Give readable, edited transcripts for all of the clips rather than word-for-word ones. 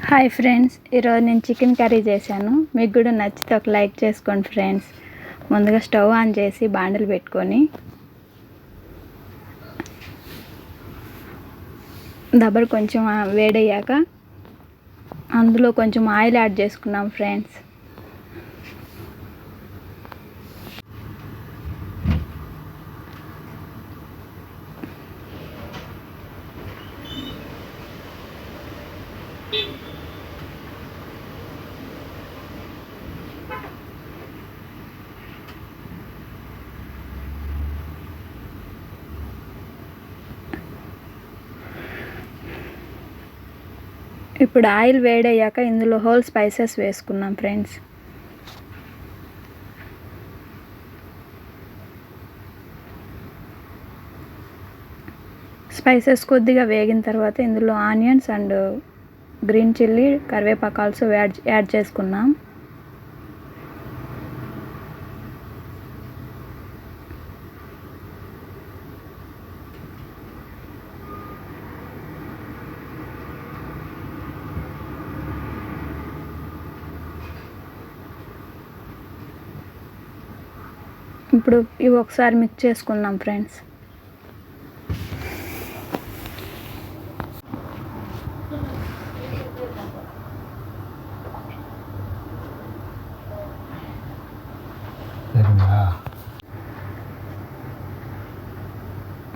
Hi friends, ఈరోజు నేను chicken curry చేశాను. మీకు కూడా నచ్చితే ఒక లైక్ చేసుకోండి ఫ్రెండ్స్. ముందుగా స్టవ్ ఆన్ చేసి బాండలు పెట్టుకొని దబ్బర్ కొంచెం వేడయ్యాక అందులో కొంచెం ఆయిల్ యాడ్ చేసుకున్నాం ఫ్రెండ్స్. ఇప్పుడు ఆయిల్ వేడయ్యాక ఇందులో హోల్ స్పైసెస్ వేసుకున్నాం ఫ్రెండ్స్. స్పైసెస్ కొద్దిగా వేగిన తర్వాత ఇందులో ఆనియన్స్ అండ్ గ్రీన్ చిల్లీ, కరివేపాకు ఆల్సో యాడ్ చేసుకున్నాం. ఇప్పుడు ఇవి ఒకసారి మిక్స్ చేసుకుందాం ఫ్రెండ్స్.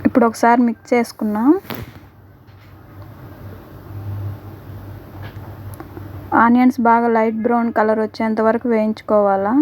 ఇప్పుడు ఒకసారి మిక్స్ చేసుకున్నాం. ఆనియన్స్ బాగా లైట్ బ్రౌన్ కలర్ వచ్చేంత వరకు వేయించుకోవాలా.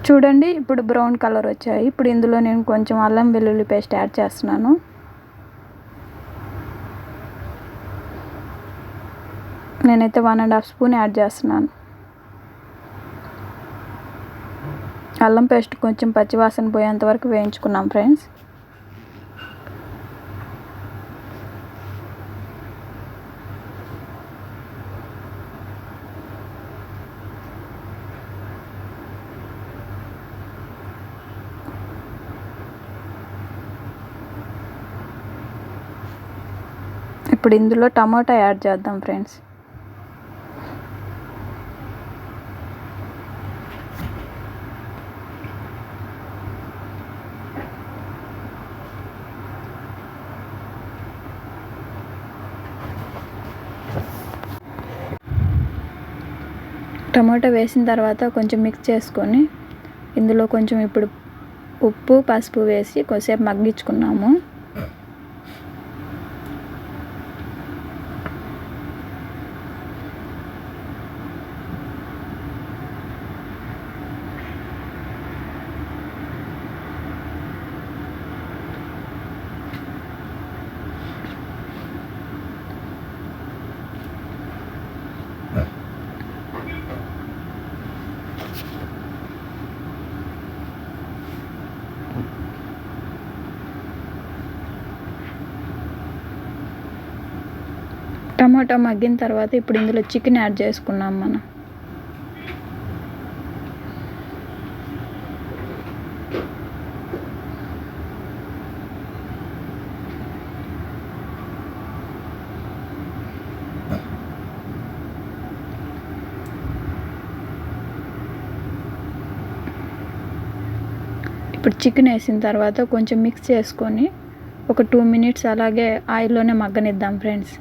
చూడండి, ఇప్పుడు బ్రౌన్ కలర్ వచ్చాయి. ఇప్పుడు ఇందులో నేను కొంచెం అల్లం వెల్లుల్లి పేస్ట్ యాడ్ చేస్తున్నాను. నేనైతే 1.5 స్పూన్ యాడ్ చేస్తున్నాను. అల్లం పేస్ట్ కొంచెం పచ్చివాసన పోయేంత వరకు వేయించుకున్నాం ఫ్రెండ్స్. ఇప్పుడు ఇందులో టమాటా యాడ్ చేద్దాం ఫ్రెండ్స్. టమాటా వేసిన తర్వాత కొంచెం మిక్స్ చేసుకొని ఇందులో కొంచెం ఇప్పుడు ఉప్పు, పసుపు వేసి కొద్దిసేపు మగ్గించుకున్నాము. టమాటా మగ్గిన తర్వాత ఇప్పుడు ఇందులో చికెన్ యాడ్ చేసుకున్నాం మనం. ఇప్పుడు చికెన్ వేసిన తర్వాత కొంచెం మిక్స్ చేసుకొని ఒక 2 మినిట్స్ అలాగే ఆయిల్లోనే మగ్గనిద్దాం ఫ్రెండ్స్,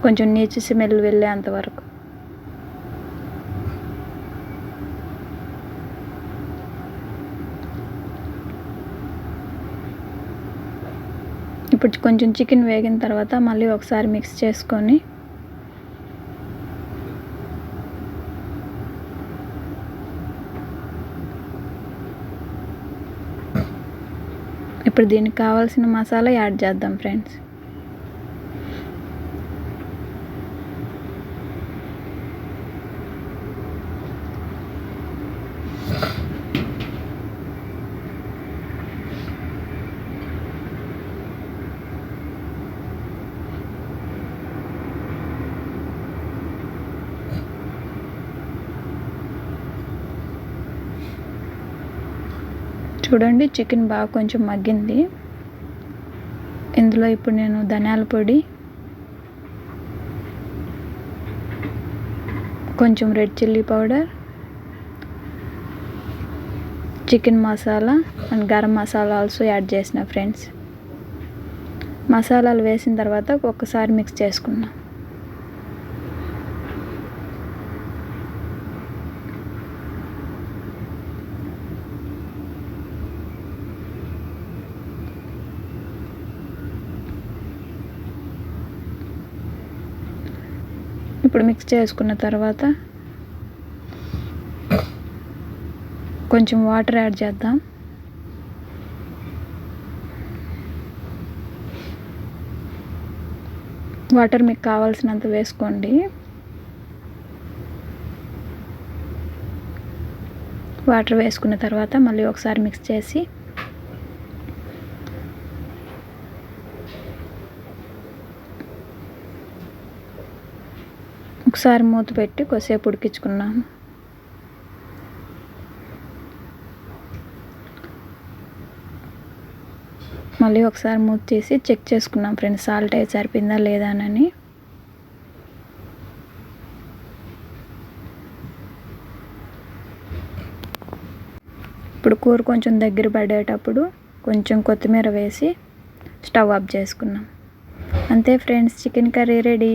కొంచెం నీచు స్మెల్ వెళ్ళేంత వరకు. ఇప్పుడు కొంచెం చికెన్ వేగిన తర్వాత మళ్ళీ ఒకసారి మిక్స్ చేసుకొని ఇప్పుడు దీనికి కావాల్సిన మసాలా యాడ్ చేద్దాం ఫ్రెండ్స్. చూడండి చికెన్ బాగా కొంచెం మగ్గింది. ఇందులో ఇప్పుడు నేను ధనియాల పొడి, కొంచెం red chilli powder, chicken masala and garam masala also add చేసిన ఫ్రెండ్స్. మసాలాలు వేసిన తర్వాత ఒక్కసారి మిక్స్ చేసుకున్నాం. ఇప్పుడు మిక్స్ చేసుకున్న తర్వాత కొంచెం వాటర్ యాడ్ చేద్దాం. వాటర్ మీకు కావాల్సినంత వేసుకోండి. వాటర్ వేసుకున్న తర్వాత మళ్ళీ ఒకసారి మిక్స్ చేసి ఒకసారి మూత పెట్టి కొద్దిసేపు ఉడికించుకున్నాము. మళ్ళీ ఒకసారి మూత తీసి చెక్ చేసుకున్నాం ఫ్రెండ్స్, సాల్ట్ అయితే సరిపోయిందా లేదా అని. ఇప్పుడు కూర కొంచెం దగ్గర పడేటప్పుడు కొంచెం కొత్తిమీర వేసి స్టవ్ ఆఫ్ చేసుకున్నాం. అంతే ఫ్రెండ్స్, చికెన్ కర్రీ రెడీ.